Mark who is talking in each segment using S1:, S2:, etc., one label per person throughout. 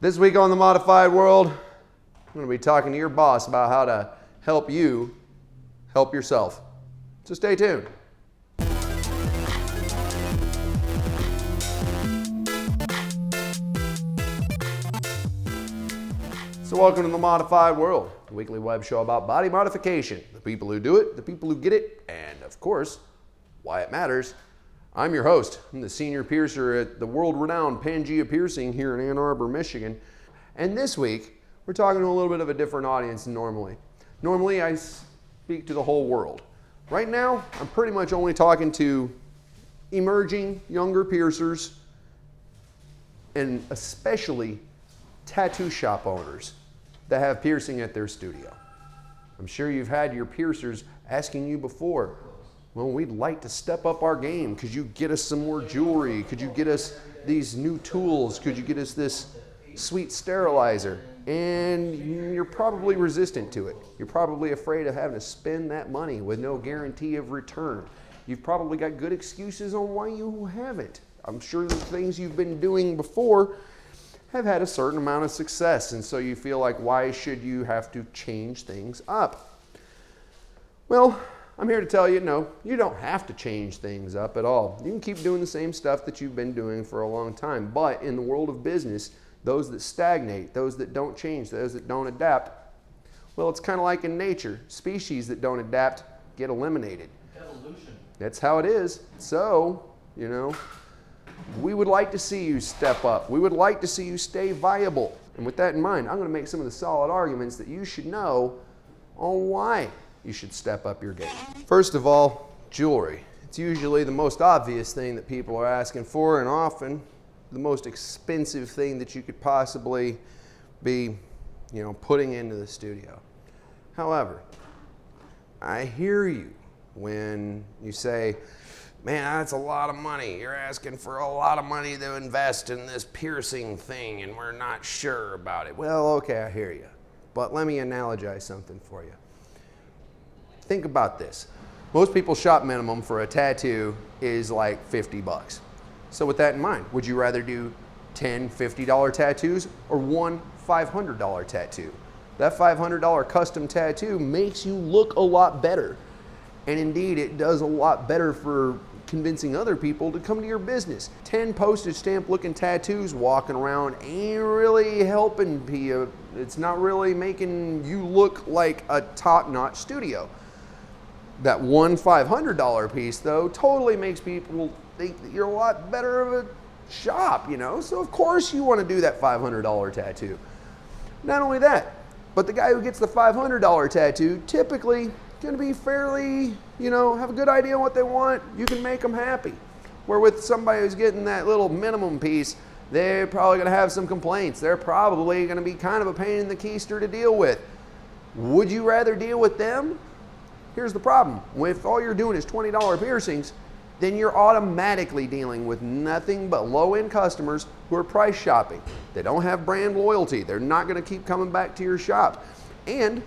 S1: This week on The Modified World, I'm going to be talking to your boss about how to help you help yourself. So stay tuned. So welcome to The Modified World, a weekly web show about body modification, the people who do it, the people who get it, and of course, why it matters. I'm your host. I'm the senior piercer at the world-renowned Pangea Piercing here in Ann Arbor, Michigan. And this week, we're talking to a little bit of a different audience than normally. Normally, I speak to the whole world. Right now, I'm pretty much only talking to emerging younger piercers and especially tattoo shop owners that have piercing at their studio. I'm sure you've had your piercers asking you before, well, we'd like to step up our game. Could you get us some more jewelry? Could you get us these new tools? Could you get us this sweet sterilizer? And you're probably resistant to it. You're probably afraid of having to spend that money with no guarantee of return. You've probably got good excuses on why you haven't. I'm sure the things you've been doing before have had a certain amount of success, and so you feel like, why should you have to change things up? Well, I'm here to tell you, no, you don't have to change things up at all. You can keep doing the same stuff that you've been doing for a long time, but in the world of business, those that stagnate, those that don't change, those that don't adapt, well, it's kind of like in nature. Species that don't adapt get eliminated.
S2: Evolution.
S1: That's how it is. So, we would like to see you step up. We would like to see you stay viable. And with that in mind, I'm going to make some of the solid arguments that you should know on why you should step up your game. First of all, jewelry. It's usually the most obvious thing that people are asking for, and often the most expensive thing that you could possibly be, putting into the studio. However, I hear you when you say, man, that's a lot of money. You're asking for a lot of money to invest in this piercing thing, and we're not sure about it. Well, okay, I hear you. But let me analogize something for you. Think about this. Most people's shop minimum for a tattoo is like 50 bucks. So with that in mind, would you rather do 10 $50 tattoos or one $500 tattoo? That $500 custom tattoo makes you look a lot better. And indeed, it does a lot better for convincing other people to come to your business. 10 postage stamp looking tattoos walking around ain't really helping you. It's not really making you look like a top-notch studio. That one $500 piece, though, totally makes people think that you're a lot better of a shop, So of course you want to do that $500 tattoo. Not only that, but the guy who gets the $500 tattoo typically going to be fairly, have a good idea what they want. You can make them happy. Where with somebody who's getting that little minimum piece, they're probably going to have some complaints. They're probably going to be kind of a pain in the keister to deal with. Would you rather deal with them? Here's the problem. If all you're doing is $20 piercings, then you're automatically dealing with nothing but low-end customers who are price shopping. They don't have brand loyalty. They're not going to keep coming back to your shop. And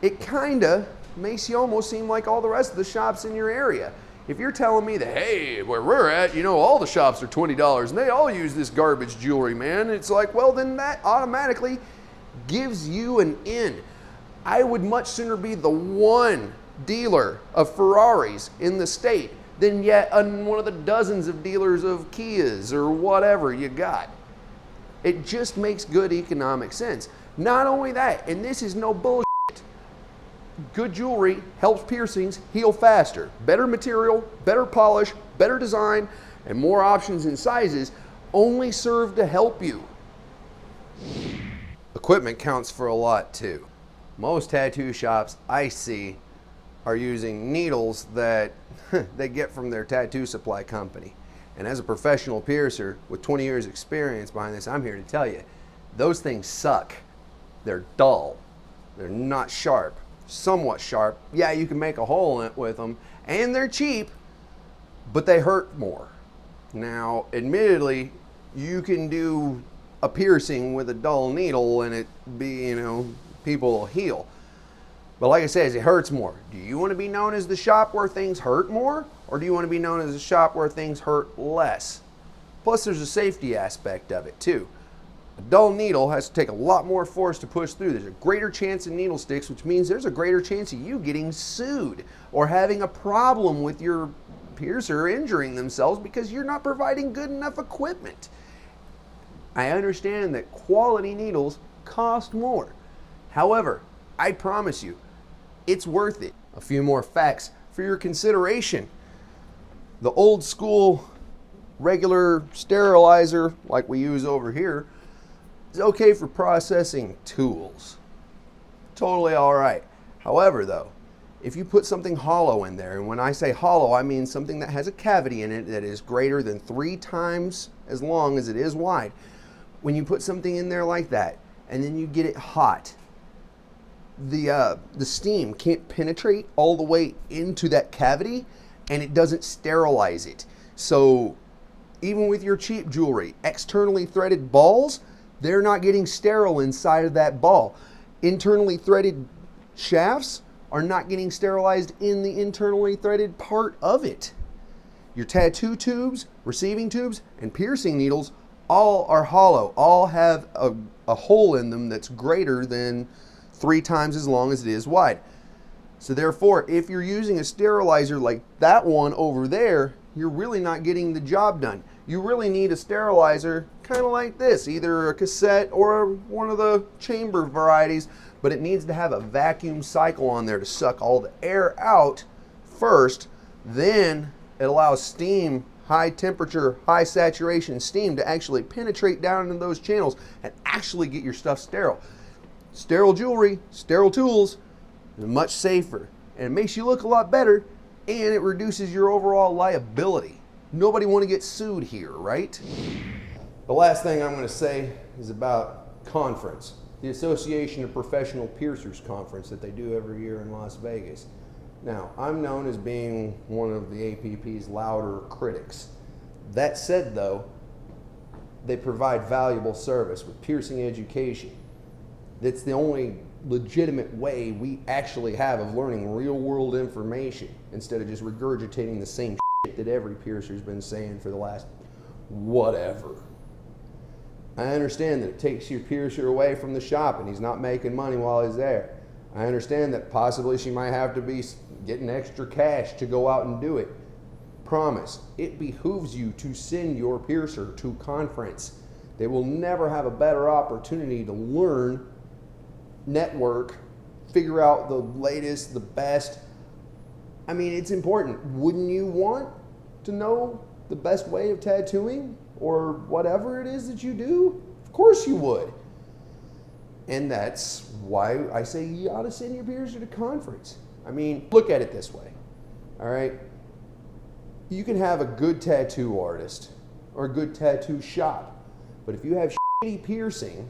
S1: it kind of makes you almost seem like all the rest of the shops in your area. If you're telling me that, hey, where we're at, all the shops are $20 and they all use this garbage jewelry, man, it's like, well, then that automatically gives you an in. I would much sooner be the one dealer of Ferraris in the state than yet one of the dozens of dealers of Kias or whatever you got. It just makes good economic sense. Not only that, and this is no bullshit, good jewelry helps piercings heal faster. Better material, better polish, better design, and more options and sizes only serve to help you. Equipment counts for a lot too. Most tattoo shops I see are using needles that they get from their tattoo supply company. And as a professional piercer with 20 years experience behind this, I'm here to tell you, those things suck. They're dull. They're not sharp. Somewhat sharp. Yeah, you can make a hole in it with them, and they're cheap, but they hurt more. Now, admittedly, you can do a piercing with a dull needle and it be, people will heal. But like I said, it hurts more. Do you want to be known as the shop where things hurt more? Or do you want to be known as a shop where things hurt less? Plus, there's a safety aspect of it too. A dull needle has to take a lot more force to push through. There's a greater chance of needle sticks, which means there's a greater chance of you getting sued or having a problem with your piercer injuring themselves because you're not providing good enough equipment. I understand that quality needles cost more. However, I promise you, it's worth it. A few more facts for your consideration. The old school regular sterilizer, like we use over here, is okay for processing tools. Totally all right. However, though, if you put something hollow in there, and when I say hollow, I mean something that has a cavity in it that is greater than 3 times as long as it is wide. When you put something in there like that, and then you get it hot, the steam can't penetrate all the way into that cavity, and it doesn't sterilize it. So even with your cheap jewelry, externally threaded balls, they're not getting sterile inside of that ball. Internally threaded shafts are not getting sterilized in the internally threaded part of it. Your tattoo tubes, receiving tubes, and piercing needles all are hollow, all have a hole in them that's greater than 3 times as long as it is wide. So therefore, if you're using a sterilizer like that one over there, you're really not getting the job done. You really need a sterilizer kind of like this, either a cassette or one of the chamber varieties, but it needs to have a vacuum cycle on there to suck all the air out first. Then it allows steam, high temperature, high saturation steam to actually penetrate down into those channels and actually get your stuff sterile. Sterile jewelry, sterile tools is much safer, and it makes you look a lot better, and it reduces your overall liability. Nobody want to get sued here, right? The last thing I'm going to say is about conference, the Association of Professional Piercers conference that they do every year in Las Vegas. Now, I'm known as being one of the APP's louder critics. That said, though, they provide valuable service with piercing education. That's the only legitimate way we actually have of learning real world information instead of just regurgitating the same shit that every piercer's been saying for the last whatever. I understand that it takes your piercer away from the shop and he's not making money while he's there. I understand that possibly she might have to be getting extra cash to go out and do it. Promise, it behooves you to send your piercer to conference. They will never have a better opportunity to learn, network, figure out the latest, the best. I mean, it's important. Wouldn't you want to know the best way of tattooing or whatever it is that you do? Of course you would. And that's why I say you ought to send your piercer to conference. I mean, look at it this way, all right? You can have a good tattoo artist or a good tattoo shop, but if you have shitty piercing,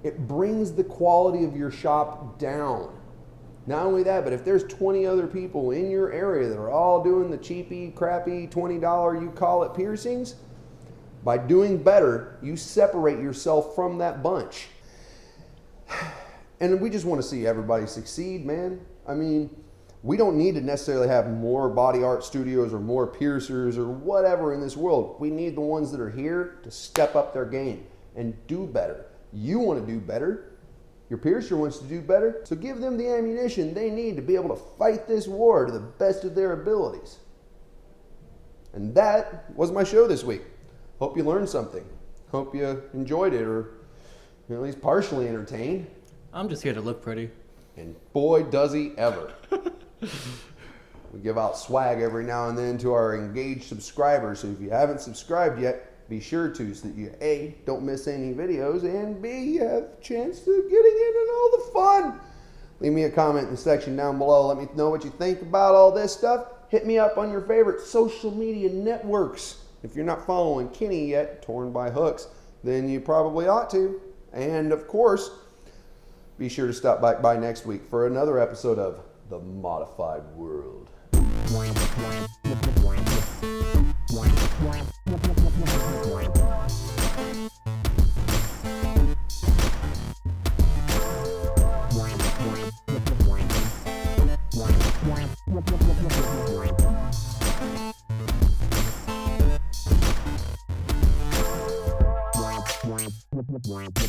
S1: it brings the quality of your shop down. Not only that, but if there's 20 other people in your area that are all doing the cheapy, crappy, $20 you call it piercings, by doing better, you separate yourself from that bunch. And we just want to see everybody succeed, man. I mean, we don't need to necessarily have more body art studios or more piercers or whatever in this world. We need the ones that are here to step up their game and do better. You want to do better. Your piercer wants to do better. So give them the ammunition they need to be able to fight this war to the best of their abilities. And that was my show this week. Hope you learned something. Hope you enjoyed it or at least partially entertained.
S2: I'm just here to look pretty.
S1: And boy, does he ever. We give out swag every now and then to our engaged subscribers. So if you haven't subscribed yet, be sure to, so that you A, don't miss any videos, and B, you have a chance to getting in and all the fun. Leave me a comment in the section down below. Let me know what you think about all this stuff. Hit me up on your favorite social media networks. If you're not following Kenny yet, Torn by Hooks, then you probably ought to. And of course, be sure to stop back by next week for another episode of The Modified World. Wow.